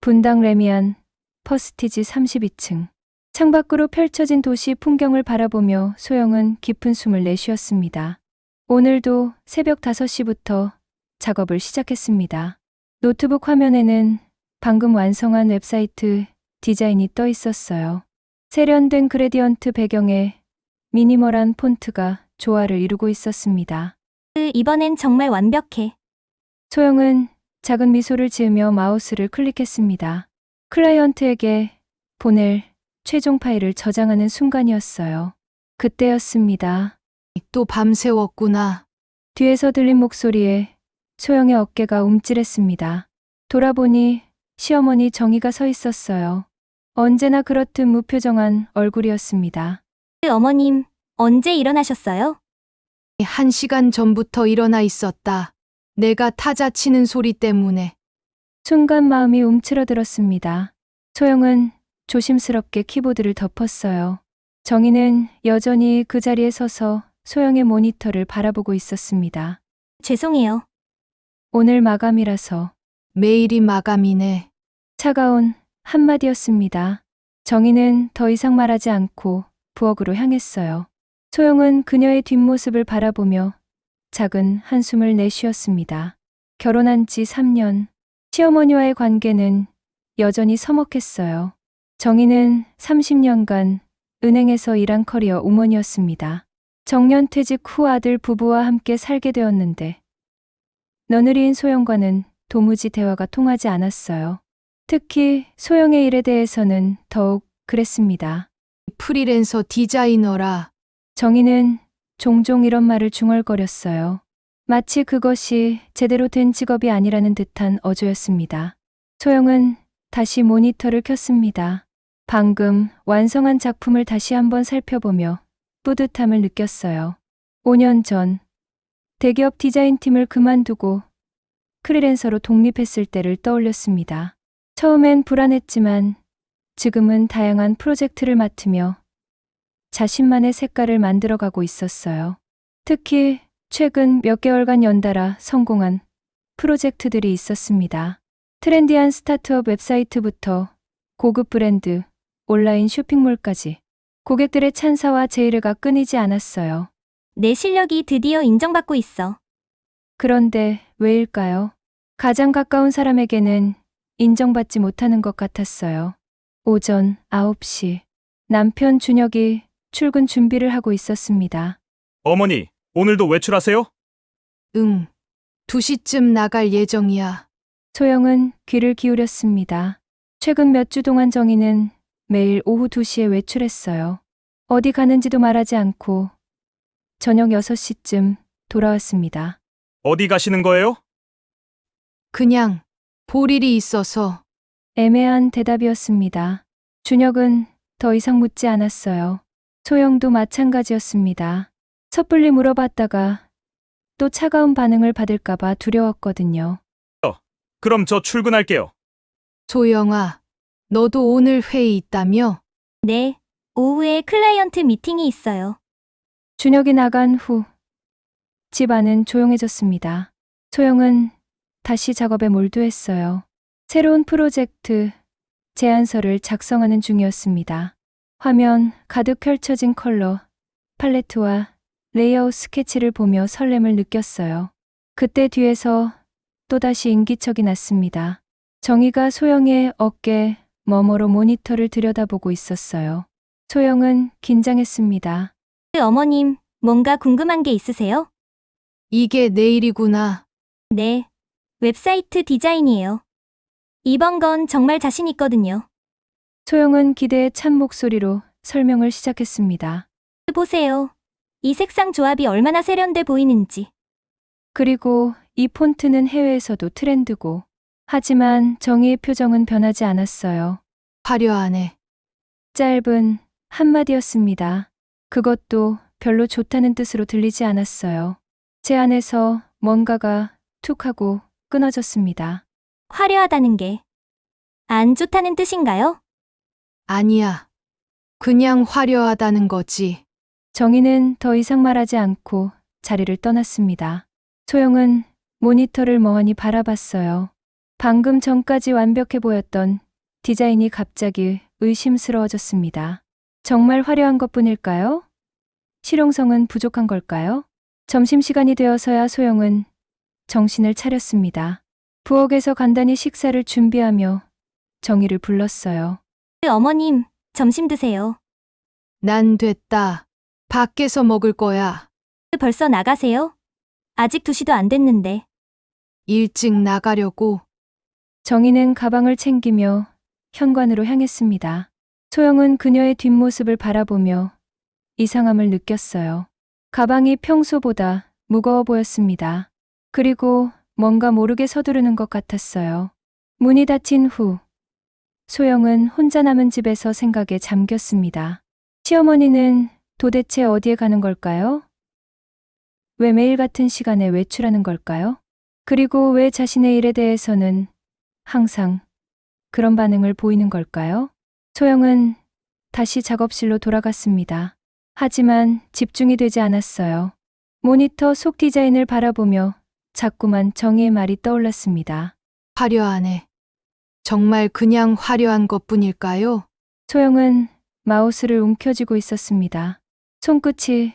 분당 레미안 퍼스티지 32층. 창밖으로 펼쳐진 도시 풍경을 바라보며 소영은 깊은 숨을 내쉬었습니다. 오늘도 새벽 5시부터 작업을 시작했습니다. 노트북 화면에는 방금 완성한 웹사이트 디자인이 떠 있었어요. 세련된 그레디언트 배경에 미니멀한 폰트가 조화를 이루고 있었습니다. 이번엔 정말 완벽해. 소영은 작은 미소를 지으며 마우스를 클릭했습니다. 클라이언트에게 보낼 최종 파일을 저장하는 순간이었어요. 그때였습니다. 또 밤새웠구나. 뒤에서 들린 목소리에 소영의 어깨가 움찔했습니다. 돌아보니 시어머니 정희가 서 있었어요. 언제나 그렇듯 무표정한 얼굴이었습니다. 어머님, 언제 일어나셨어요? 1시간 전부터 일어나 있었다. 내가 타자 치는 소리 때문에. 순간 마음이 움츠러들었습니다. 소영은 조심스럽게 키보드를 덮었어요. 정희는 여전히 그 자리에 서서 소영의 모니터를 바라보고 있었습니다. 죄송해요. 오늘 마감이라서. 매일이 마감이네. 차가운 한마디였습니다. 정희는 더 이상 말하지 않고 부엌으로 향했어요. 소영은 그녀의 뒷모습을 바라보며 작은 한숨을 내쉬었습니다. 결혼한 지 3년, 시어머니와의 관계는 여전히 서먹했어요. 정희는 30년간 은행에서 일한 커리어 우먼이었습니다. 정년퇴직 후 아들 부부와 함께 살게 되었는데 너느리인 소영과는 도무지 대화가 통하지 않았어요. 특히 소영의 일에 대해서는 더욱 그랬습니다. 프리랜서 디자이너라. 정희는 종종 이런 말을 중얼거렸어요. 마치 그것이 제대로 된 직업이 아니라는 듯한 어조였습니다. 소영은 다시 모니터를 켰습니다. 방금 완성한 작품을 다시 한번 살펴보며 뿌듯함을 느꼈어요. 5년 전 대기업 디자인팀을 그만두고 프리랜서로 독립했을 때를 떠올렸습니다. 처음엔 불안했지만 지금은 다양한 프로젝트를 맡으며 자신만의 색깔을 만들어가고 있었어요. 특히 최근 몇 개월간 연달아 성공한 프로젝트들이 있었습니다. 트렌디한 스타트업 웹사이트부터 고급 브랜드, 온라인 쇼핑몰까지 고객들의 찬사와 제의가 끊이지 않았어요. 내 실력이 드디어 인정받고 있어. 그런데 왜일까요? 가장 가까운 사람에게는 인정받지 못하는 것 같았어요. 오전 9시, 남편 준혁이 출근 준비를 하고 있었습니다. 어머니, 오늘도 외출하세요? 응. 2시쯤 나갈 예정이야. 소영은 귀를 기울였습니다. 최근 몇 주 동안 정희는 매일 오후 2시에 외출했어요. 어디 가는지도 말하지 않고 저녁 6시쯤 돌아왔습니다. 어디 가시는 거예요? 그냥 볼 일이 있어서. 애매한 대답이었습니다. 준혁은 더 이상 묻지 않았어요. 소영도 마찬가지였습니다. 섣불리 물어봤다가 또 차가운 반응을 받을까봐 두려웠거든요. 그럼 저 출근할게요. 소영아, 너도 오늘 회의 있다며? 네, 오후에 클라이언트 미팅이 있어요. 준혁이 나간 후 집 안은 조용해졌습니다. 소영은 다시 작업에 몰두했어요. 새로운 프로젝트 제안서를 작성하는 중이었습니다. 화면 가득 펼쳐진 컬러, 팔레트와 레이아웃 스케치를 보며 설렘을 느꼈어요. 그때 뒤에서 또다시 인기척이 났습니다. 정희가 소영의 어깨 너머로 모니터를 들여다보고 있었어요. 소영은 긴장했습니다. 어머님, 뭔가 궁금한 게 있으세요? 이게 내일이구나. 네, 웹사이트 디자인이에요. 이번 건 정말 자신 있거든요. 소영은 기대에 찬 목소리로 설명을 시작했습니다. 보세요. 이 색상 조합이 얼마나 세련돼 보이는지. 그리고 이 폰트는 해외에서도 트렌드고. 하지만 정희의 표정은 변하지 않았어요. 화려하네. 짧은 한마디였습니다. 그것도 별로 좋다는 뜻으로 들리지 않았어요. 제 안에서 뭔가가 툭 하고 끊어졌습니다. 화려하다는 게 안 좋다는 뜻인가요? 아니야. 그냥 화려하다는 거지. 정희는 더 이상 말하지 않고 자리를 떠났습니다. 소영은 모니터를 멍하니 바라봤어요. 방금 전까지 완벽해 보였던 디자인이 갑자기 의심스러워졌습니다. 정말 화려한 것뿐일까요? 실용성은 부족한 걸까요? 점심시간이 되어서야 소영은 정신을 차렸습니다. 부엌에서 간단히 식사를 준비하며 정희를 불렀어요. 어머님, 점심 드세요. 난 됐다. 밖에서 먹을 거야. 벌써 나가세요? 아직 2시도 안 됐는데. 일찍 나가려고. 정희는 가방을 챙기며 현관으로 향했습니다. 소영은 그녀의 뒷모습을 바라보며 이상함을 느꼈어요. 가방이 평소보다 무거워 보였습니다. 그리고 뭔가 모르게 서두르는 것 같았어요. 문이 닫힌 후 소영은 혼자 남은 집에서 생각에 잠겼습니다. 시어머니는 도대체 어디에 가는 걸까요? 왜 매일 같은 시간에 외출하는 걸까요? 그리고 왜 자신의 일에 대해서는 항상 그런 반응을 보이는 걸까요? 소영은 다시 작업실로 돌아갔습니다. 하지만 집중이 되지 않았어요. 모니터 속 디자인을 바라보며 자꾸만 정희의 말이 떠올랐습니다. 화려하네. 정말 그냥 화려한 것뿐일까요? 소영은 마우스를 움켜쥐고 있었습니다. 손끝이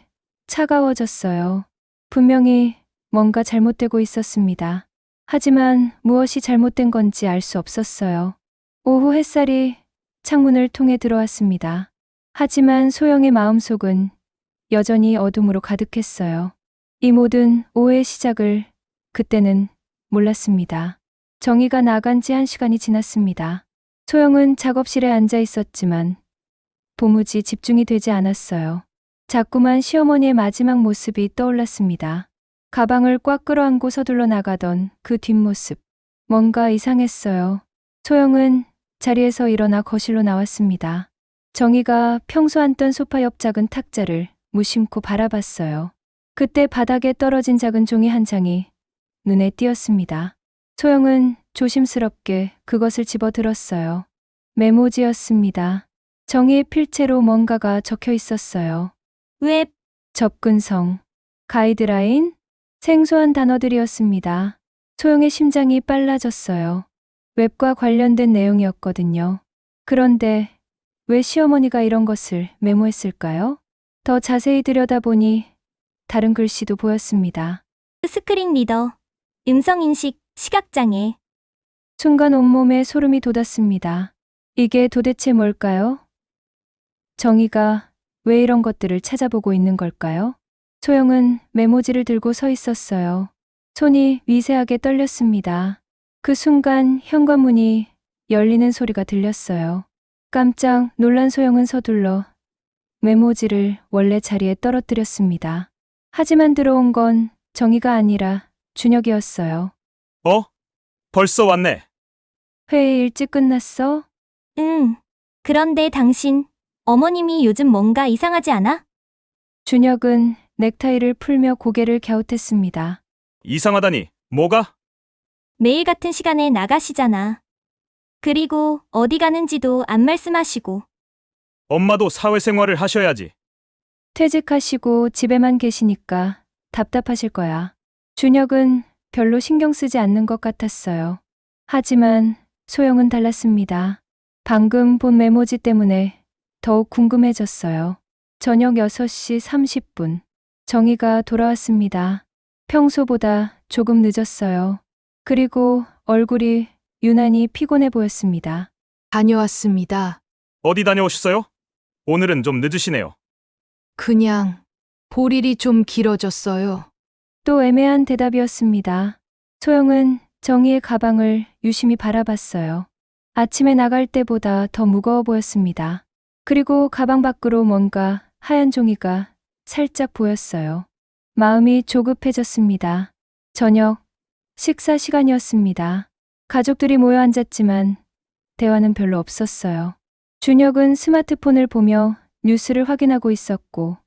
차가워졌어요. 분명히 뭔가 잘못되고 있었습니다. 하지만 무엇이 잘못된 건지 알 수 없었어요. 오후 햇살이 창문을 통해 들어왔습니다. 하지만 소영의 마음속은 여전히 어둠으로 가득했어요. 이 모든 오해의 시작을 그때는 몰랐습니다. 정희가 나간 지 1시간이 지났습니다. 소영은 작업실에 앉아 있었지만 도무지 집중이 되지 않았어요. 자꾸만 시어머니의 마지막 모습이 떠올랐습니다. 가방을 꽉 끌어안고 서둘러 나가던 그 뒷모습. 뭔가 이상했어요. 소영은 자리에서 일어나 거실로 나왔습니다. 정희가 평소 앉던 소파 옆 작은 탁자를 무심코 바라봤어요. 그때 바닥에 떨어진 작은 종이 한 장이 눈에 띄었습니다. 소영은 조심스럽게 그것을 집어들었어요. 메모지였습니다. 정희의 필체로 뭔가가 적혀 있었어요. 왜 접근성, 가이드라인, 생소한 단어들이었습니다. 소영의 심장이 빨라졌어요. 웹과 관련된 내용이었거든요. 그런데 왜 시어머니가 이런 것을 메모했을까요? 더 자세히 들여다보니 다른 글씨도 보였습니다. 스크린 리더, 음성인식, 시각장애. 순간 온몸에 소름이 돋았습니다. 이게 도대체 뭘까요? 정희가 왜 이런 것들을 찾아보고 있는 걸까요? 소영은 메모지를 들고 서 있었어요. 손이 미세하게 떨렸습니다. 그 순간 현관문이 열리는 소리가 들렸어요. 깜짝 놀란 소영은 서둘러 메모지를 원래 자리에 떨어뜨렸습니다. 하지만 들어온 건 정희가 아니라 준혁이었어요. 어? 벌써 왔네. 회의 일찍 끝났어? 응. 그런데 당신, 어머님이 요즘 뭔가 이상하지 않아? 준혁은 넥타이를 풀며 고개를 갸웃했습니다. 이상하다니. 뭐가? 매일 같은 시간에 나가시잖아. 그리고 어디 가는지도 안 말씀하시고. 엄마도 사회생활을 하셔야지. 퇴직하시고 집에만 계시니까 답답하실 거야. 준혁은 별로 신경 쓰지 않는 것 같았어요. 하지만 소영은 달랐습니다. 방금 본 메모지 때문에 더욱 궁금해졌어요. 저녁 6시 30분. 정희가 돌아왔습니다. 평소보다 조금 늦었어요. 그리고 얼굴이 유난히 피곤해 보였습니다. 다녀왔습니다. 어디 다녀오셨어요? 오늘은 좀 늦으시네요. 그냥 볼 일이 좀 길어졌어요. 또 애매한 대답이었습니다. 소영은 정희의 가방을 유심히 바라봤어요. 아침에 나갈 때보다 더 무거워 보였습니다. 그리고 가방 밖으로 뭔가 하얀 종이가 살짝 보였어요. 마음이 조급해졌습니다. 저녁 식사 시간이었습니다. 가족들이 모여 앉았지만 대화는 별로 없었어요. 준혁은 스마트폰을 보며 뉴스를 확인하고 있었고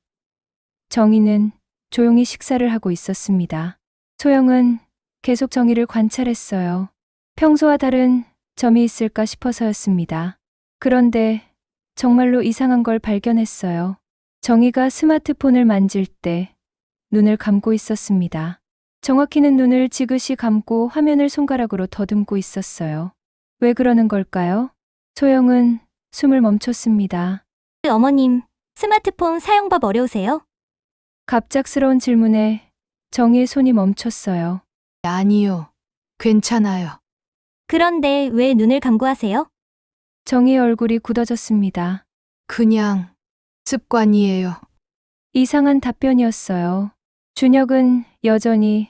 정희는 조용히 식사를 하고 있었습니다. 소영은 계속 정희를 관찰했어요. 평소와 다른 점이 있을까 싶어서였습니다. 그런데 정말로 이상한 걸 발견했어요. 정희가 스마트폰을 만질 때 눈을 감고 있었습니다. 정확히는 눈을 지그시 감고 화면을 손가락으로 더듬고 있었어요. 왜 그러는 걸까요? 소영은 숨을 멈췄습니다. 어머님, 스마트폰 사용법 어려우세요? 갑작스러운 질문에 정희의 손이 멈췄어요. 아니요. 괜찮아요. 그런데 왜 눈을 감고 하세요? 정희의 얼굴이 굳어졌습니다. 그냥 습관이에요. 이상한 답변이었어요. 준혁은 여전히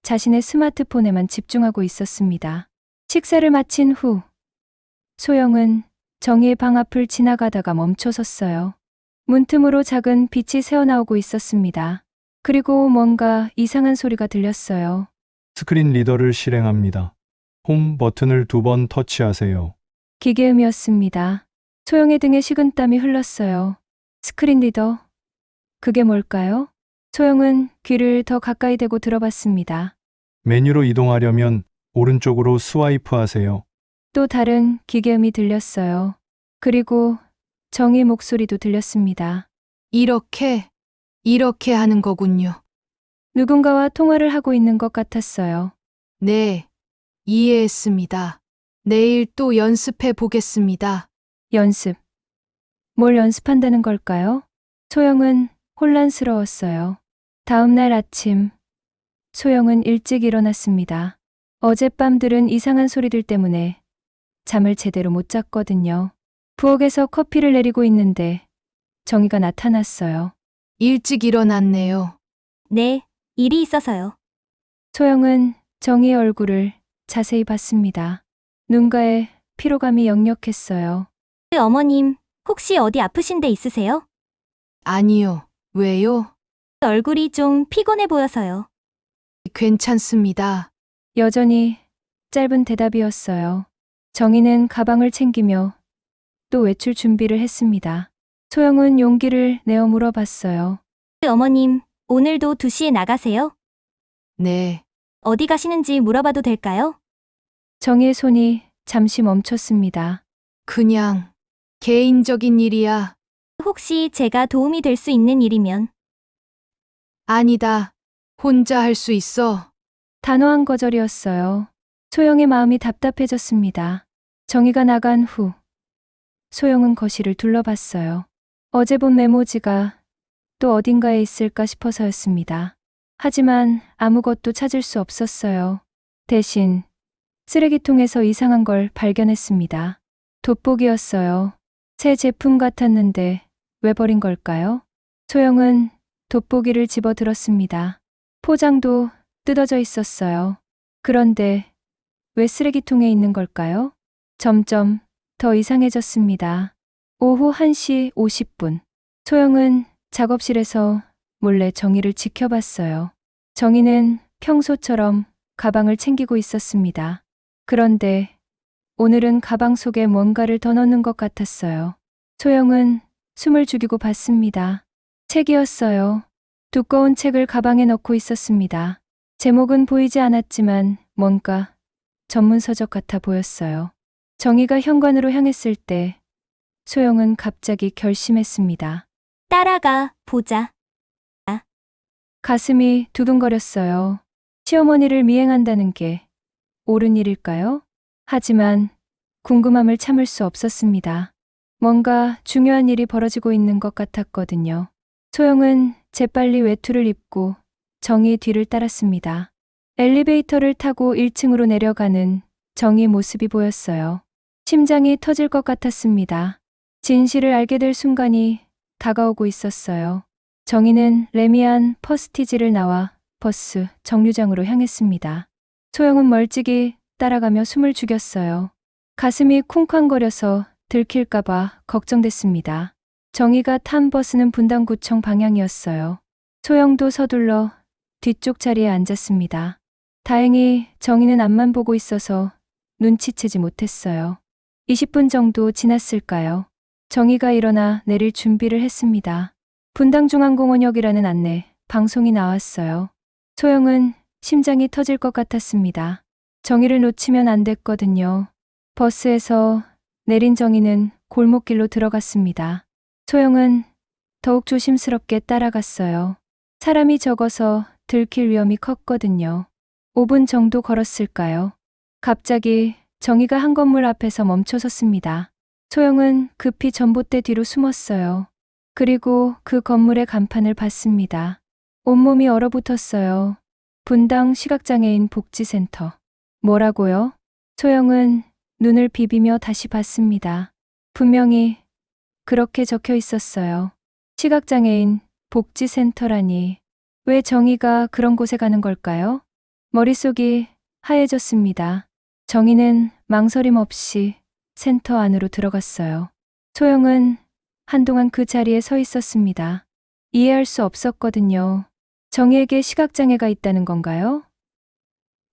자신의 스마트폰에만 집중하고 있었습니다. 식사를 마친 후 소영은 정희의 방 앞을 지나가다가 멈춰섰어요. 문틈으로 작은 빛이 새어나오고 있었습니다. 그리고 뭔가 이상한 소리가 들렸어요. 스크린 리더를 실행합니다. 홈 버튼을 2번 터치하세요. 기계음이었습니다. 소영의 등에 식은땀이 흘렀어요. 스크린 리더? 그게 뭘까요? 소영은 귀를 더 가까이 대고 들어봤습니다. 메뉴로 이동하려면 오른쪽으로 스와이프 하세요. 또 다른 기계음이 들렸어요. 그리고 정의 목소리도 들렸습니다. 이렇게 하는 거군요. 누군가와 통화를 하고 있는 것 같았어요. 네, 이해했습니다. 내일 또 연습해 보겠습니다. 연습. 뭘 연습한다는 걸까요? 소영은 혼란스러웠어요. 다음 날 아침, 소영은 일찍 일어났습니다. 어젯밤 들은 이상한 소리들 때문에 잠을 제대로 못 잤거든요. 부엌에서 커피를 내리고 있는데 정희가 나타났어요. 일찍 일어났네요. 네, 일이 있어서요. 소영은 정희의 얼굴을 자세히 봤습니다. 눈가에 피로감이 역력했어요. 어머님, 혹시 어디 아프신 데 있으세요? 아니요. 왜요? 얼굴이 좀 피곤해 보여서요. 괜찮습니다. 여전히 짧은 대답이었어요. 정희는 가방을 챙기며 또 외출 준비를 했습니다. 소영은 용기를 내어 물어봤어요. 어머님, 오늘도 2시에 나가세요? 네, 어디 가시는지 물어봐도 될까요? 정희의 손이 잠시 멈췄습니다. 그냥 개인적인 일이야. 혹시 제가 도움이 될 수 있는 일이면. 아니다. 혼자 할 수 있어. 단호한 거절이었어요. 소영의 마음이 답답해졌습니다. 정희가 나간 후 소영은 거실을 둘러봤어요. 어제 본 메모지가 또 어딘가에 있을까 싶어서였습니다. 하지만 아무것도 찾을 수 없었어요. 대신 쓰레기통에서 이상한 걸 발견했습니다. 돋보기였어요. 새 제품 같았는데 왜 버린 걸까요? 소영은 돋보기를 집어 들었습니다. 포장도 뜯어져 있었어요. 그런데 왜 쓰레기통에 있는 걸까요? 점점 더 이상해졌습니다. 오후 1시 50분. 소영은 작업실에서 몰래 정희를 지켜봤어요. 정희는 평소처럼 가방을 챙기고 있었습니다. 그런데 오늘은 가방 속에 뭔가를 더 넣는 것 같았어요. 소영은 숨을 죽이고 봤습니다. 책이었어요. 두꺼운 책을 가방에 넣고 있었습니다. 제목은 보이지 않았지만 뭔가 전문서적 같아 보였어요. 정희가 현관으로 향했을 때 소영은 갑자기 결심했습니다. 따라가, 보자. 가슴이 두근거렸어요. 시어머니를 미행한다는 게 옳은 일일까요? 하지만 궁금함을 참을 수 없었습니다. 뭔가 중요한 일이 벌어지고 있는 것 같았거든요. 소영은 재빨리 외투를 입고 정희 뒤를 따랐습니다. 엘리베이터를 타고 1층으로 내려가는 정희 모습이 보였어요. 심장이 터질 것 같았습니다. 진실을 알게 될 순간이 다가오고 있었어요. 정희는 레미안 퍼스티지를 나와 버스 정류장으로 향했습니다. 소영은 멀찍이 따라가며 숨을 죽였어요. 가슴이 쿵쾅거려서 들킬까봐 걱정됐습니다. 정희가 탄 버스는 분당구청 방향이었어요. 소영도 서둘러 뒤쪽 자리에 앉았습니다. 다행히 정희는 앞만 보고 있어서 눈치채지 못했어요. 20분 정도 지났을까요? 정희가 일어나 내릴 준비를 했습니다. 분당중앙공원역이라는 안내 방송이 나왔어요. 소영은 심장이 터질 것 같았습니다. 정희를 놓치면 안 됐거든요. 버스에서 내린 정희는 골목길로 들어갔습니다. 소영은 더욱 조심스럽게 따라갔어요. 사람이 적어서 들킬 위험이 컸거든요. 5분 정도 걸었을까요? 갑자기 정희가 한 건물 앞에서 멈춰섰습니다. 소영은 급히 전봇대 뒤로 숨었어요. 그리고 그 건물의 간판을 봤습니다. 온몸이 얼어붙었어요. 분당 시각장애인 복지센터. 뭐라고요? 소영은 눈을 비비며 다시 봤습니다. 분명히 그렇게 적혀 있었어요. 시각장애인 복지센터라니. 왜 정희가 그런 곳에 가는 걸까요? 머릿속이 하얘졌습니다. 정희는 망설임 없이 센터 안으로 들어갔어요. 소영은 한동안 그 자리에 서 있었습니다. 이해할 수 없었거든요. 정희에게 시각장애가 있다는 건가요?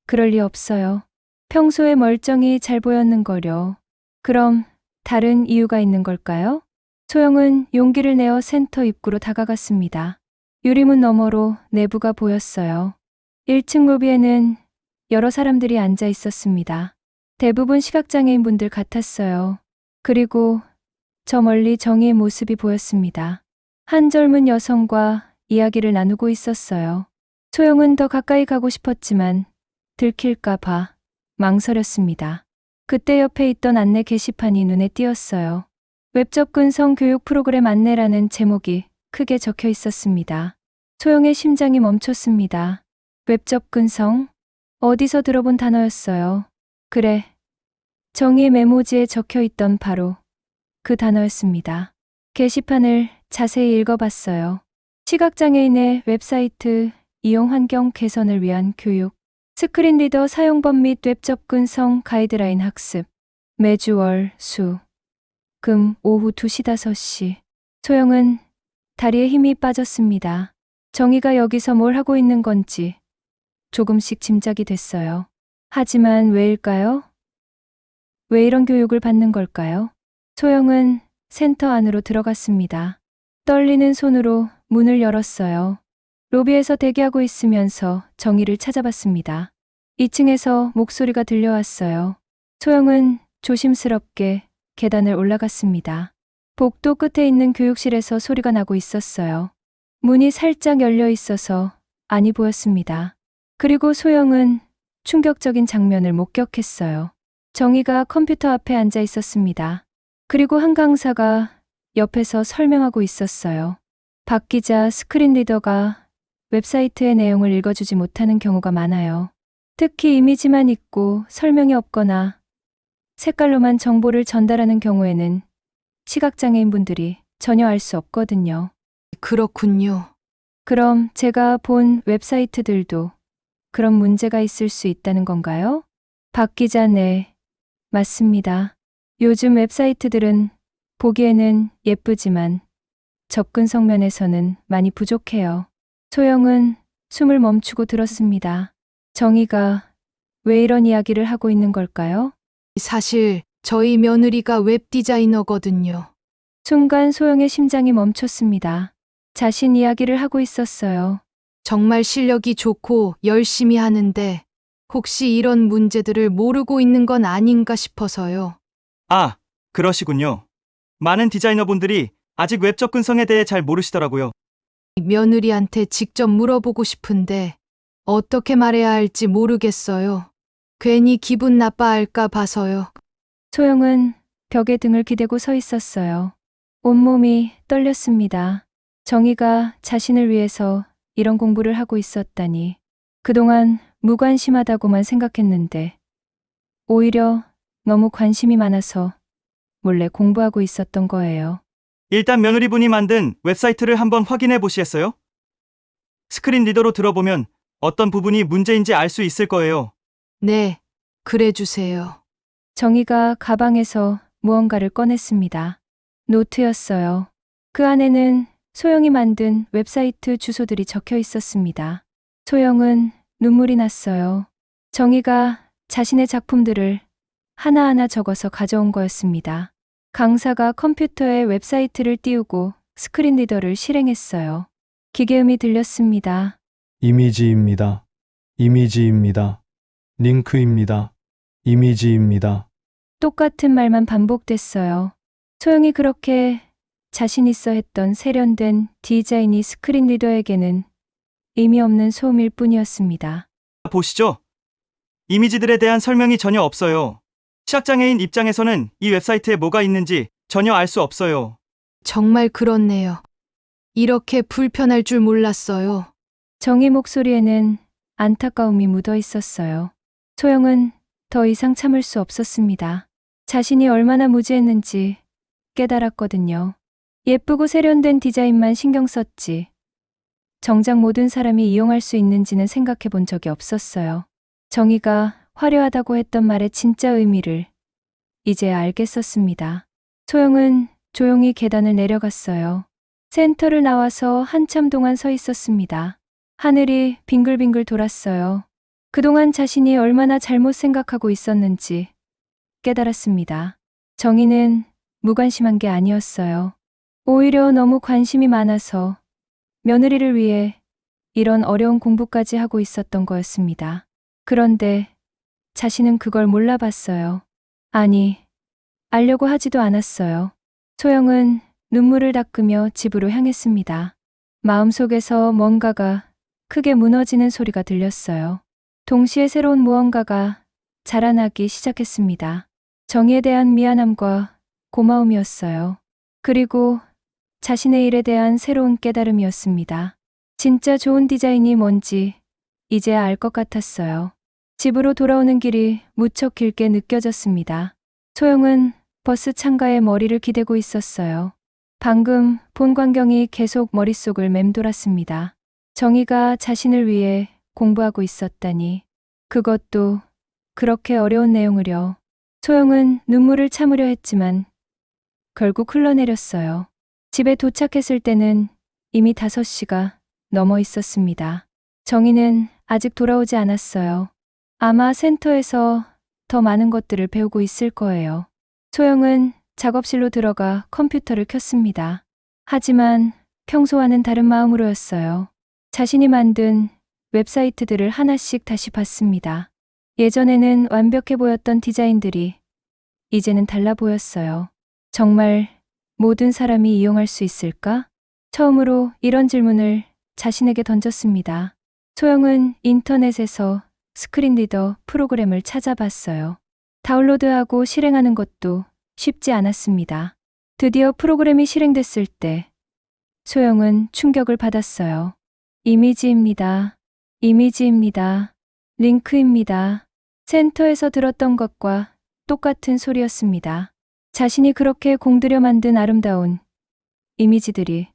그럴 리 없어요. 평소에 멀쩡히 잘 보였는거려. 그럼 다른 이유가 있는 걸까요? 소영은 용기를 내어 센터 입구로 다가갔습니다. 유리문 너머로 내부가 보였어요. 1층 로비에는 여러 사람들이 앉아 있었습니다. 대부분 시각장애인 분들 같았어요. 그리고 저 멀리 정희의 모습이 보였습니다. 한 젊은 여성과 이야기를 나누고 있었어요. 소영은 더 가까이 가고 싶었지만 들킬까봐 망설였습니다. 그때 옆에 있던 안내 게시판이 눈에 띄었어요. 웹접근성 교육 프로그램 안내라는 제목이 크게 적혀 있었습니다. 소영의 심장이 멈췄습니다. 웹접근성? 어디서 들어본 단어였어요. 그래. 정의의 메모지에 적혀 있던 바로 그 단어였습니다. 게시판을 자세히 읽어봤어요. 시각장애인의 웹사이트 이용 환경 개선을 위한 교육, 스크린 리더 사용법 및 웹 접근성 가이드라인 학습, 매주 월, 수, 금 오후 2시 5시. 소영은 다리에 힘이 빠졌습니다. 정희가 여기서 뭘 하고 있는 건지 조금씩 짐작이 됐어요. 하지만 왜일까요? 왜 이런 교육을 받는 걸까요? 소영은 센터 안으로 들어갔습니다. 떨리는 손으로 문을 열었어요. 로비에서 대기하고 있으면서 정희를 찾아봤습니다. 2층에서 목소리가 들려왔어요. 소영은 조심스럽게 계단을 올라갔습니다. 복도 끝에 있는 교육실에서 소리가 나고 있었어요. 문이 살짝 열려 있어서 안이 보였습니다. 그리고 소영은 충격적인 장면을 목격했어요. 정희가 컴퓨터 앞에 앉아 있었습니다. 그리고 한 강사가 옆에서 설명하고 있었어요. 박 기자, 스크린 리더가 웹사이트의 내용을 읽어주지 못하는 경우가 많아요. 특히 이미지만 있고 설명이 없거나 색깔로만 정보를 전달하는 경우에는 시각장애인분들이 전혀 알 수 없거든요. 그렇군요. 그럼 제가 본 웹사이트들도 그런 문제가 있을 수 있다는 건가요? 박 기자, 네. 맞습니다. 요즘 웹사이트들은 보기에는 예쁘지만 접근성 면에서는 많이 부족해요. 소영은 숨을 멈추고 들었습니다. 정희가 왜 이런 이야기를 하고 있는 걸까요? 사실 저희 며느리가 웹 디자이너거든요. 순간 소영의 심장이 멈췄습니다. 자신 이야기를 하고 있었어요. 정말 실력이 좋고 열심히 하는데 혹시 이런 문제들을 모르고 있는 건 아닌가 싶어서요. 아, 그러시군요. 많은 디자이너분들이 아직 웹 접근성에 대해 잘 모르시더라고요. 며느리한테 직접 물어보고 싶은데 어떻게 말해야 할지 모르겠어요. 괜히 기분 나빠할까 봐서요. 소영은 벽에 등을 기대고 서 있었어요. 온몸이 떨렸습니다. 정희가 자신을 위해서 이런 공부를 하고 있었다니. 그동안 무관심하다고만 생각했는데 오히려 너무 관심이 많아서 몰래 공부하고 있었던 거예요. 일단 며느리분이 만든 웹사이트를 한번 확인해 보시겠어요? 스크린 리더로 들어보면 어떤 부분이 문제인지 알 수 있을 거예요. 네, 그래 주세요. 정희가 가방에서 무언가를 꺼냈습니다. 노트였어요. 그 안에는 소영이 만든 웹사이트 주소들이 적혀 있었습니다. 소영은 눈물이 났어요. 정희가 자신의 작품들을 하나하나 적어서 가져온 거였습니다. 강사가 컴퓨터에 웹사이트를 띄우고 스크린 리더를 실행했어요. 기계음이 들렸습니다. 이미지입니다. 이미지입니다. 링크입니다. 이미지입니다. 똑같은 말만 반복됐어요. 소영이 그렇게 자신 있어 했던 세련된 디자인이 스크린 리더에게는 의미 없는 소음일 뿐이었습니다. 보시죠. 이미지들에 대한 설명이 전혀 없어요. 시각장애인 입장에서는 이 웹사이트에 뭐가 있는지 전혀 알 수 없어요. 정말 그렇네요. 이렇게 불편할 줄 몰랐어요. 정희 목소리에는 안타까움이 묻어 있었어요. 소영은 더 이상 참을 수 없었습니다. 자신이 얼마나 무지했는지 깨달았거든요. 예쁘고 세련된 디자인만 신경 썼지. 정작 모든 사람이 이용할 수 있는지는 생각해 본 적이 없었어요. 정희가 화려하다고 했던 말의 진짜 의미를 이제 알겠었습니다. 소영은 조용히 계단을 내려갔어요. 센터를 나와서 한참 동안 서 있었습니다. 하늘이 빙글빙글 돌았어요. 그동안 자신이 얼마나 잘못 생각하고 있었는지 깨달았습니다. 정희는 무관심한 게 아니었어요. 오히려 너무 관심이 많아서 며느리를 위해 이런 어려운 공부까지 하고 있었던 거였습니다. 그런데 자신은 그걸 몰라봤어요. 아니, 알려고 하지도 않았어요. 소영은 눈물을 닦으며 집으로 향했습니다. 마음속에서 뭔가가 크게 무너지는 소리가 들렸어요. 동시에 새로운 무언가가 자라나기 시작했습니다. 정의에 대한 미안함과 고마움이었어요. 그리고 자신의 일에 대한 새로운 깨달음이었습니다. 진짜 좋은 디자인이 뭔지 이제야 알 것 같았어요. 집으로 돌아오는 길이 무척 길게 느껴졌습니다. 소영은 버스 창가에 머리를 기대고 있었어요. 방금 본 광경이 계속 머릿속을 맴돌았습니다. 정희가 자신을 위해 공부하고 있었다니. 그것도 그렇게 어려운 내용을요. 소영은 눈물을 참으려 했지만 결국 흘러내렸어요. 집에 도착했을 때는 이미 5시가 넘어 있었습니다. 정희는 아직 돌아오지 않았어요. 아마 센터에서 더 많은 것들을 배우고 있을 거예요. 소영은 작업실로 들어가 컴퓨터를 켰습니다. 하지만 평소와는 다른 마음으로였어요. 자신이 만든 웹사이트들을 하나씩 다시 봤습니다. 예전에는 완벽해 보였던 디자인들이 이제는 달라 보였어요. 정말 모든 사람이 이용할 수 있을까? 처음으로 이런 질문을 자신에게 던졌습니다. 소영은 인터넷에서 스크린 리더 프로그램을 찾아봤어요. 다운로드하고 실행하는 것도 쉽지 않았습니다. 드디어 프로그램이 실행됐을 때 소영은 충격을 받았어요. 이미지입니다. 이미지입니다. 링크입니다. 센터에서 들었던 것과 똑같은 소리였습니다. 자신이 그렇게 공들여 만든 아름다운 이미지들이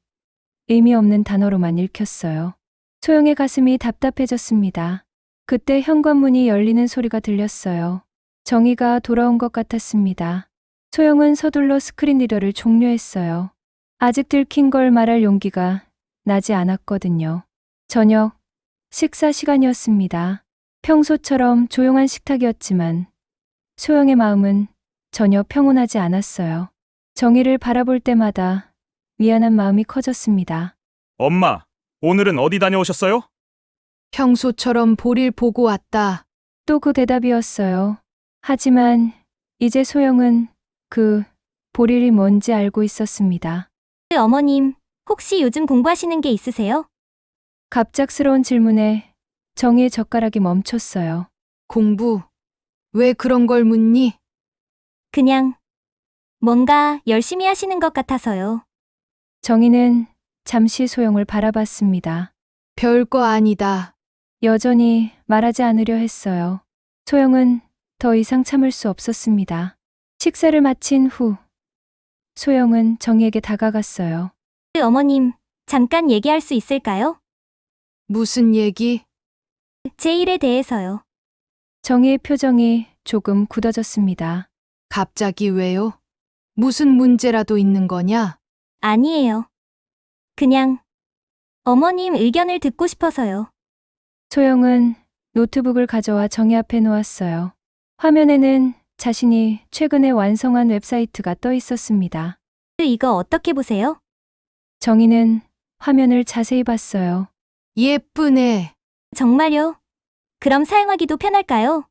의미 없는 단어로만 읽혔어요. 소영의 가슴이 답답해졌습니다. 그때 현관문이 열리는 소리가 들렸어요. 정희가 돌아온 것 같았습니다. 소영은 서둘러 스크린 리더를 종료했어요. 아직 들킨 걸 말할 용기가 나지 않았거든요. 저녁 식사 시간이었습니다. 평소처럼 조용한 식탁이었지만 소영의 마음은 전혀 평온하지 않았어요. 정희를 바라볼 때마다 미안한 마음이 커졌습니다. 엄마, 오늘은 어디 다녀오셨어요? 평소처럼 볼일 보고 왔다. 또 그 대답이었어요. 하지만 이제 소영은 그 볼일이 뭔지 알고 있었습니다. 어머님, 혹시 요즘 공부하시는 게 있으세요? 갑작스러운 질문에 정희의 젓가락이 멈췄어요. 공부. 왜 그런 걸 묻니? 그냥 뭔가 열심히 하시는 것 같아서요. 정희는 잠시 소영을 바라봤습니다. 별거 아니다. 여전히 말하지 않으려 했어요. 소영은 더 이상 참을 수 없었습니다. 식사를 마친 후 소영은 정희에게 다가갔어요. 어머님, 잠깐 얘기할 수 있을까요? 무슨 얘기? 제 일에 대해서요. 정희의 표정이 조금 굳어졌습니다. 갑자기 왜요? 무슨 문제라도 있는 거냐? 아니에요. 그냥 어머님 의견을 듣고 싶어서요. 소영은 노트북을 가져와 정희 앞에 놓았어요. 화면에는 자신이 최근에 완성한 웹사이트가 떠 있었습니다. 이거 어떻게 보세요? 정희는 화면을 자세히 봤어요. 예쁘네. 정말요? 그럼 사용하기도 편할까요?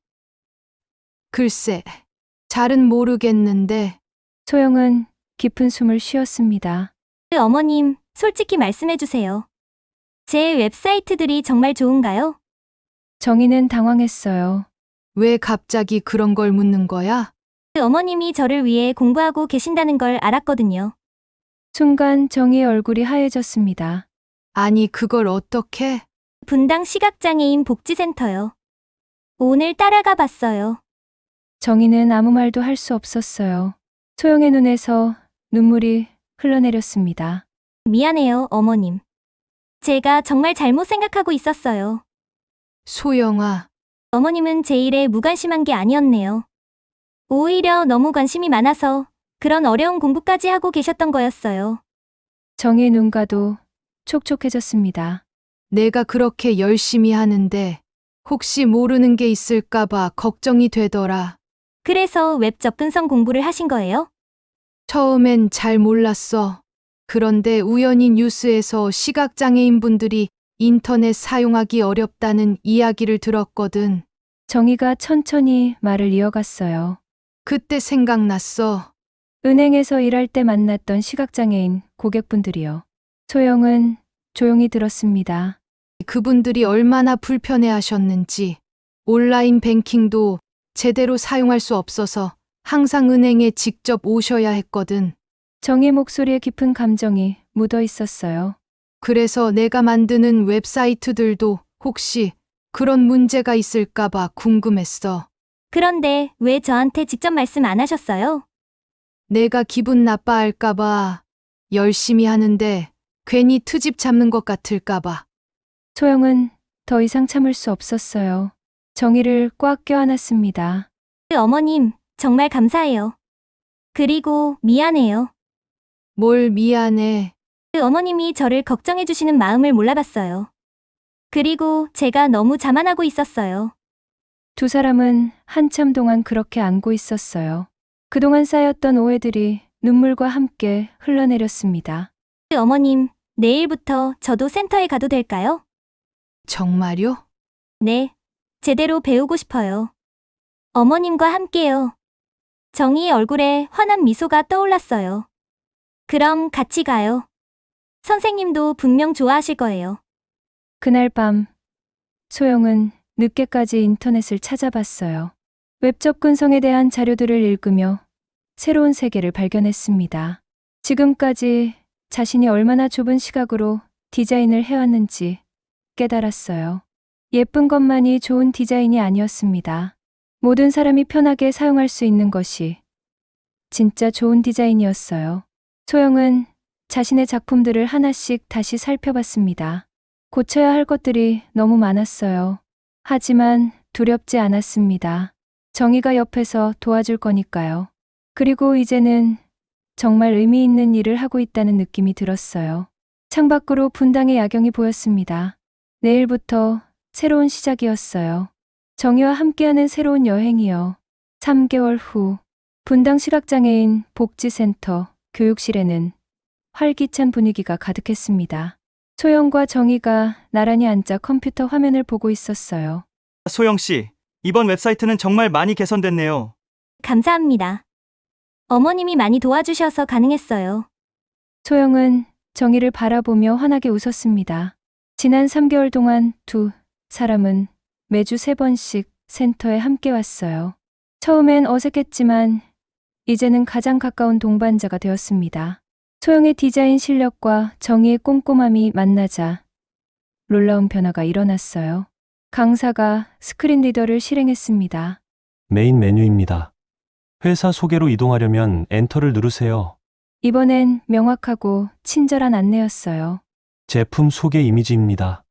글쎄, 잘은 모르겠는데 소영은 깊은 숨을 쉬었습니다. 어머님, 솔직히 말씀해 주세요. 제 웹사이트들이 정말 좋은가요? 정희는 당황했어요. 왜 갑자기 그런 걸 묻는 거야? 어머님이 저를 위해 공부하고 계신다는 걸 알았거든요. 순간 정희의 얼굴이 하얘졌습니다. 아니, 그걸 어떻게? 분당 시각장애인 복지센터요. 오늘 따라가 봤어요. 정희는 아무 말도 할 수 없었어요. 소영의 눈에서 눈물이 흘러내렸습니다. 미안해요, 어머님. 제가 정말 잘못 생각하고 있었어요. 소영아, 어머님은 제 일에 무관심한 게 아니었네요. 오히려 너무 관심이 많아서 그런 어려운 공부까지 하고 계셨던 거였어요. 정희의 눈가도 촉촉해졌습니다. 내가 그렇게 열심히 하는데 혹시 모르는 게 있을까봐 걱정이 되더라. 그래서 웹 접근성 공부를 하신 거예요? 처음엔 잘 몰랐어. 그런데 우연히 뉴스에서 시각장애인분들이 인터넷 사용하기 어렵다는 이야기를 들었거든. 정희가 천천히 말을 이어갔어요. 그때 생각났어. 은행에서 일할 때 만났던 시각장애인 고객분들이요. 소영은 조용히 들었습니다. 그분들이 얼마나 불편해 하셨는지. 온라인 뱅킹도 제대로 사용할 수 없어서 항상 은행에 직접 오셔야 했거든. 정희의 목소리에 깊은 감정이 묻어 있었어요. 그래서 내가 만드는 웹사이트들도 혹시 그런 문제가 있을까봐 궁금했어. 그런데 왜 저한테 직접 말씀 안 하셨어요? 내가 기분 나빠할까봐 열심히 하는데 괜히 트집 잡는 것 같을까봐. 소영은 더 이상 참을 수 없었어요. 정희를 꽉 껴안았습니다. 어머님, 정말 감사해요. 그리고 미안해요. 뭘 미안해. 어머님이 저를 걱정해 주시는 마음을 몰라봤어요. 그리고 제가 너무 자만하고 있었어요. 두 사람은 한참 동안 그렇게 안고 있었어요. 그동안 쌓였던 오해들이 눈물과 함께 흘러내렸습니다. 어머님, 내일부터 저도 센터에 가도 될까요? 정말요? 네, 제대로 배우고 싶어요. 어머님과 함께요. 정희의 얼굴에 환한 미소가 떠올랐어요. 그럼 같이 가요. 선생님도 분명 좋아하실 거예요. 그날 밤 소영은 늦게까지 인터넷을 찾아봤어요. 웹 접근성에 대한 자료들을 읽으며 새로운 세계를 발견했습니다. 지금까지 자신이 얼마나 좁은 시각으로 디자인을 해왔는지 깨달았어요. 예쁜 것만이 좋은 디자인이 아니었습니다. 모든 사람이 편하게 사용할 수 있는 것이 진짜 좋은 디자인이었어요. 소영은 자신의 작품들을 하나씩 다시 살펴봤습니다. 고쳐야 할 것들이 너무 많았어요. 하지만 두렵지 않았습니다. 정희가 옆에서 도와줄 거니까요. 그리고 이제는 정말 의미 있는 일을 하고 있다는 느낌이 들었어요. 창밖으로 분당의 야경이 보였습니다. 내일부터 새로운 시작이었어요. 정희와 함께하는 새로운 여행이요. 3개월 후 분당 시각장애인 복지센터 교육실에는 활기찬 분위기가 가득했습니다. 소영과 정희가 나란히 앉아 컴퓨터 화면을 보고 있었어요. 소영 씨, 이번 웹사이트는 정말 많이 개선됐네요. 감사합니다. 어머님이 많이 도와주셔서 가능했어요. 소영은 정희를 바라보며 환하게 웃었습니다. 지난 3개월 동안 두 사람은 매주 3번씩 센터에 함께 왔어요. 처음엔 어색했지만 이제는 가장 가까운 동반자가 되었습니다. 소영의 디자인 실력과 정희의 꼼꼼함이 만나자 놀라운 변화가 일어났어요. 강사가 스크린 리더를 실행했습니다. 메인 메뉴입니다. 회사 소개로 이동하려면 엔터를 누르세요. 이번엔 명확하고 친절한 안내였어요. 제품 소개 이미지입니다.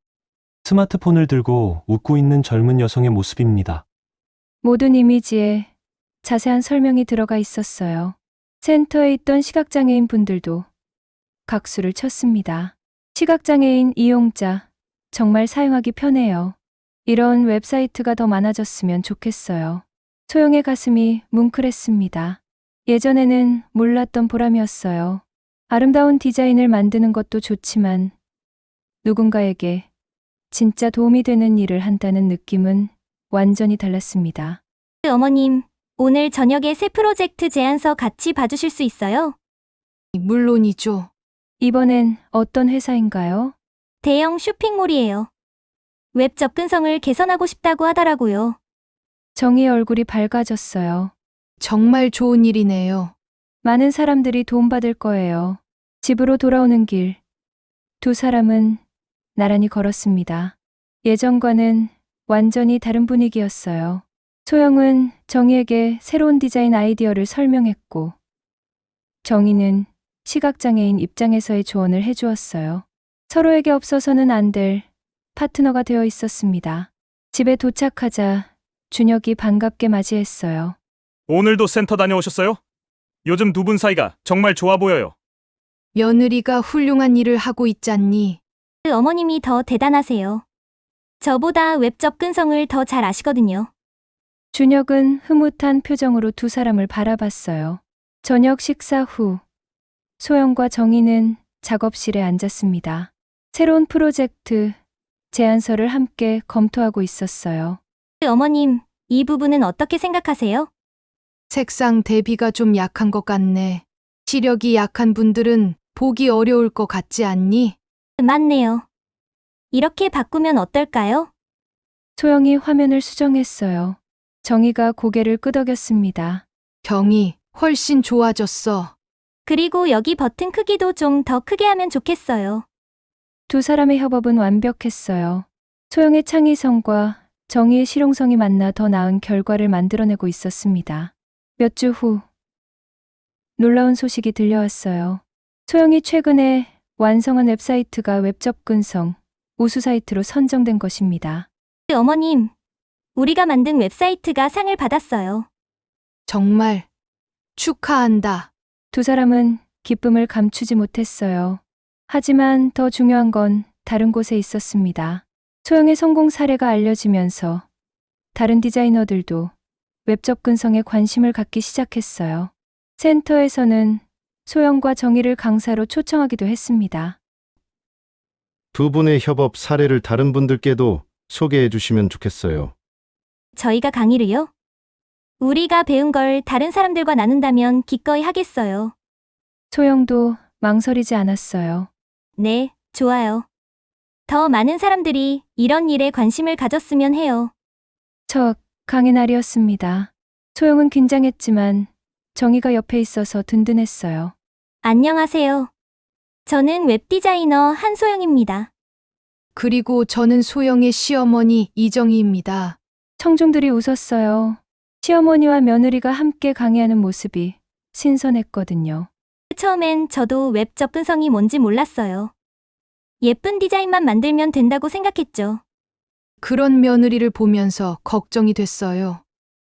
스마트폰을 들고 웃고 있는 젊은 여성의 모습입니다. 모든 이미지에 자세한 설명이 들어가 있었어요. 센터에 있던 시각장애인 분들도 각수를 쳤습니다. 시각장애인 이용자, 정말 사용하기 편해요. 이런 웹사이트가 더 많아졌으면 좋겠어요. 소영의 가슴이 뭉클했습니다. 예전에는 몰랐던 보람이었어요. 아름다운 디자인을 만드는 것도 좋지만 누군가에게 진짜 도움이 되는 일을 한다는 느낌은 완전히 달랐습니다. 어머님, 오늘 저녁에 새 프로젝트 제안서 같이 봐주실 수 있어요? 물론이죠. 이번엔 어떤 회사인가요? 대형 쇼핑몰이에요. 웹 접근성을 개선하고 싶다고 하더라고요. 정희의 얼굴이 밝아졌어요. 정말 좋은 일이네요. 많은 사람들이 도움받을 거예요. 집으로 돌아오는 길. 두 사람은 나란히 걸었습니다. 예전과는 완전히 다른 분위기였어요. 소영은 정희에게 새로운 디자인 아이디어를 설명했고, 정희는 시각장애인 입장에서의 조언을 해주었어요. 서로에게 없어서는 안 될 파트너가 되어 있었습니다. 집에 도착하자 준혁이 반갑게 맞이했어요. 오늘도 센터 다녀오셨어요? 요즘 두 분 사이가 정말 좋아 보여요. 며느리가 훌륭한 일을 하고 있잖니. 그 어머님이 더 대단하세요. 저보다 웹 접근성을 더 잘 아시거든요. 준혁은 흐뭇한 표정으로 두 사람을 바라봤어요. 저녁 식사 후 소영과 정희는 작업실에 앉았습니다. 새로운 프로젝트 제안서를 함께 검토하고 있었어요. 그 어머님, 이 부분은 어떻게 생각하세요? 색상 대비가 좀 약한 것 같네. 시력이 약한 분들은 보기 어려울 것 같지 않니? 맞네요. 이렇게 바꾸면 어떨까요? 소영이 화면을 수정했어요. 정희가 고개를 끄덕였습니다. 경이 훨씬 좋아졌어. 그리고 여기 버튼 크기도 좀 더 크게 하면 좋겠어요. 두 사람의 협업은 완벽했어요. 소영의 창의성과 정희의 실용성이 만나 더 나은 결과를 만들어내고 있었습니다. 몇 주 후, 놀라운 소식이 들려왔어요. 소영이 최근에 완성한 웹사이트가 웹 접근성 우수 사이트로 선정된 것입니다. 그 어머님, 우리가 만든 웹사이트가 상을 받았어요. 정말 축하한다. 두 사람은 기쁨을 감추지 못했어요. 하지만 더 중요한 건 다른 곳에 있었습니다. 소영의 성공 사례가 알려지면서 다른 디자이너들도 웹 접근성에 관심을 갖기 시작했어요. 센터에서는 소영과 정희를 강사로 초청하기도 했습니다. 두 분의 협업 사례를 다른 분들께도 소개해 주시면 좋겠어요. 저희가 강의를요? 우리가 배운 걸 다른 사람들과 나눈다면 기꺼이 하겠어요. 소영도 망설이지 않았어요. 네, 좋아요. 더 많은 사람들이 이런 일에 관심을 가졌으면 해요. 첫 강의 날이었습니다. 소영은 긴장했지만 정희가 옆에 있어서 든든했어요. 안녕하세요. 저는 웹디자이너 한소영입니다. 그리고 저는 소영의 시어머니 이정희입니다. 청중들이 웃었어요. 시어머니와 며느리가 함께 강의하는 모습이 신선했거든요. 처음엔 저도 웹 접근성이 뭔지 몰랐어요. 예쁜 디자인만 만들면 된다고 생각했죠. 그런 며느리를 보면서 걱정이 됐어요.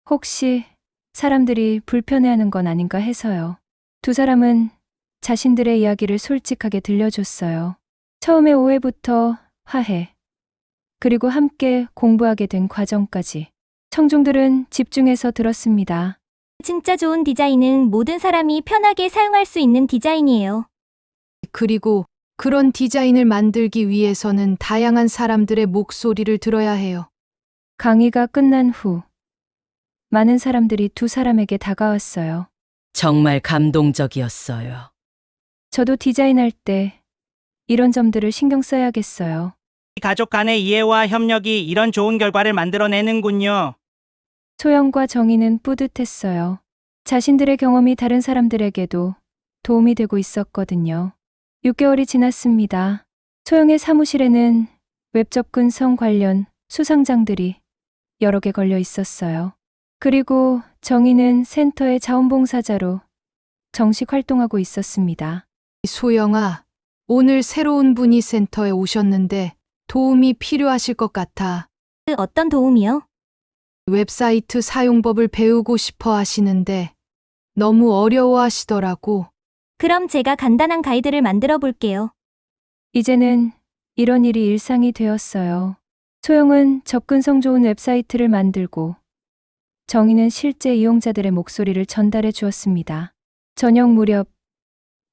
혹시 사람들이 불편해하는 건 아닌가 해서요. 두 사람은 자신들의 이야기를 솔직하게 들려줬어요. 처음에 오해부터 화해, 그리고 함께 공부하게 된 과정까지. 청중들은 집중해서 들었습니다. 진짜 좋은 디자인은 모든 사람이 편하게 사용할 수 있는 디자인이에요. 그리고 그런 디자인을 만들기 위해서는 다양한 사람들의 목소리를 들어야 해요. 강의가 끝난 후 많은 사람들이 두 사람에게 다가왔어요. 정말 감동적이었어요. 저도 디자인할 때 이런 점들을 신경 써야겠어요. 가족 간의 이해와 협력이 이런 좋은 결과를 만들어내는군요. 소영과 정희는 뿌듯했어요. 자신들의 경험이 다른 사람들에게도 도움이 되고 있었거든요. 6개월이 지났습니다. 소영의 사무실에는 웹 접근성 관련 수상장들이 여러 개 걸려 있었어요. 그리고 정희는 센터의 자원봉사자로 정식 활동하고 있었습니다. 소영아, 오늘 새로운 분이 센터에 오셨는데 도움이 필요하실 것 같아. 그 어떤 도움이요? 웹사이트 사용법을 배우고 싶어 하시는데 너무 어려워 하시더라고. 그럼 제가 간단한 가이드를 만들어 볼게요. 이제는 이런 일이 일상이 되었어요. 소영은 접근성 좋은 웹사이트를 만들고 정희는 실제 이용자들의 목소리를 전달해 주었습니다. 저녁 무렵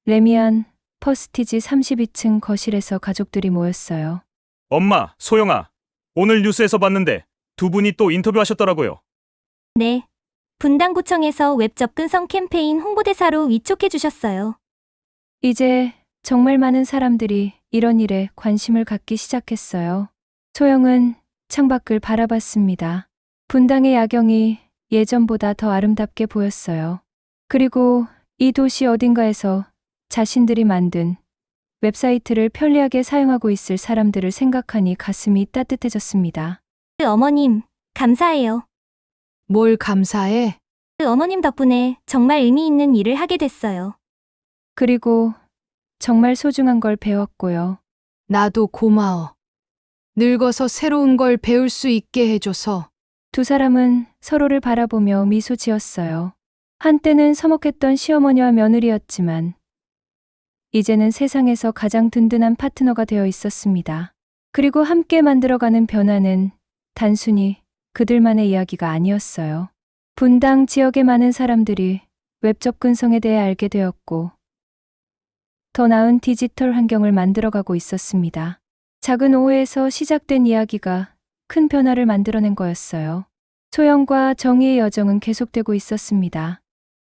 레미안 퍼스티지 32층 거실에서 가족들이 모였어요. 엄마, 소영아. 오늘 뉴스에서 봤는데 두 분이 또 인터뷰하셨더라고요. 네. 분당구청에서 웹 접근성 캠페인 홍보대사로 위촉해 주셨어요. 이제 정말 많은 사람들이 이런 일에 관심을 갖기 시작했어요. 소영은 창밖을 바라봤습니다. 분당의 야경이 예전보다 더 아름답게 보였어요. 그리고 이 도시 어딘가에서 자신들이 만든 웹사이트를 편리하게 사용하고 있을 사람들을 생각하니 가슴이 따뜻해졌습니다. 어머님, 감사해요. 뭘 감사해? 어머님 덕분에 정말 의미 있는 일을 하게 됐어요. 그리고 정말 소중한 걸 배웠고요. 나도 고마워. 늙어서 새로운 걸 배울 수 있게 해줘서. 두 사람은 서로를 바라보며 미소 지었어요. 한때는 서먹했던 시어머니와 며느리였지만 이제는 세상에서 가장 든든한 파트너가 되어 있었습니다. 그리고 함께 만들어가는 변화는 단순히 그들만의 이야기가 아니었어요. 분당 지역의 많은 사람들이 웹 접근성에 대해 알게 되었고 더 나은 디지털 환경을 만들어가고 있었습니다. 작은 오해에서 시작된 이야기가 큰 변화를 만들어낸 거였어요. 소영과 정희의 여정은 계속되고 있었습니다.